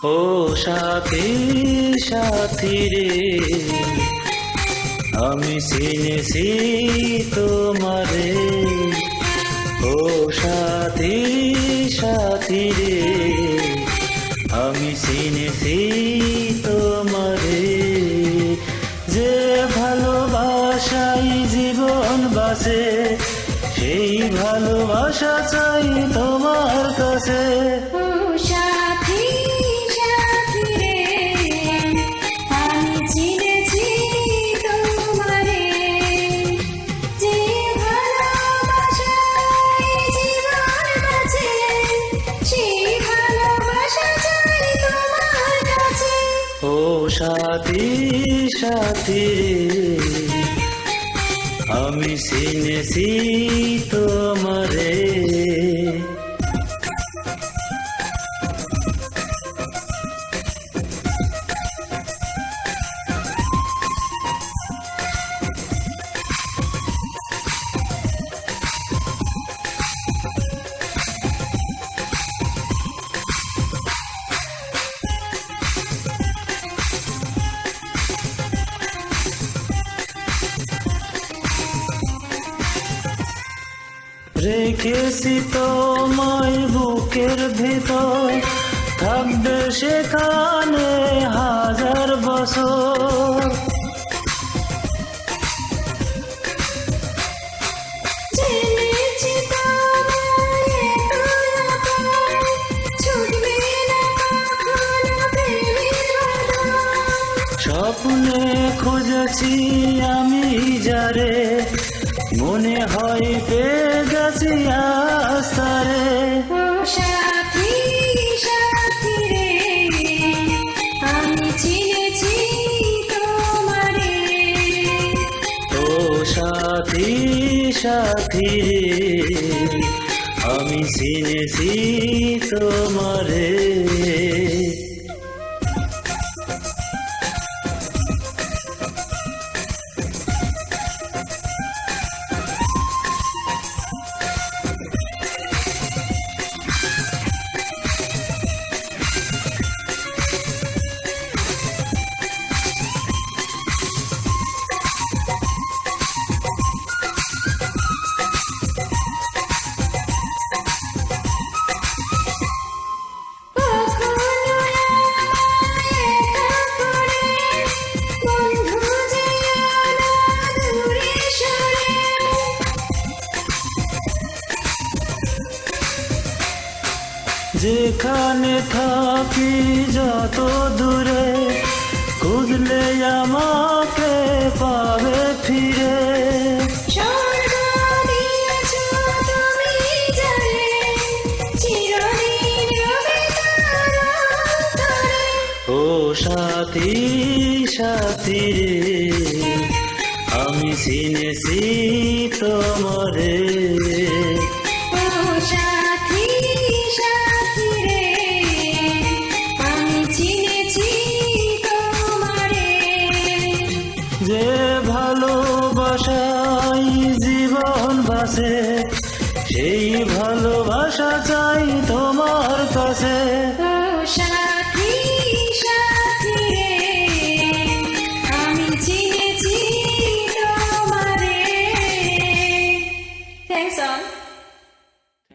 ও সাথী সাথী রে, আমি চিনেছি তোমারে। ও সাথী সাথী রে, আমি চিনেছি তোমারে। যে ভালোবাসাই জীবন বাঁচে, সেই ভালোবাসা চাই তোমার কাছে। ও সাথী সাথী রে, আমি চিনেছি তোমারে। রেখেছি তোমায় বুকের ভেতর, থাকবে সেখানে হাজার বছর। স্বপ্নে খুঁজেছি আমি যারে, মনে হয় পেয়ে গেছি আস্তারে। সাথী সাথী রে, আমি চিনেছি তোমারে। ও সাথী সাথী রে, আমি চিনেছি তোমারে। যেখানে থাকি যত দূরে, খুঁজলে আমাকে পাবে ফিরে। ও সাথী সাথী রে, আমি চিনেছি তোমারে। যে ভালোবাসাই জীবন বাঁচে, সেই ভালোবাসা চাই তোমার কাছে। সাথী সাথী রে, আমি চিনেছি তোমারে। Thanks all.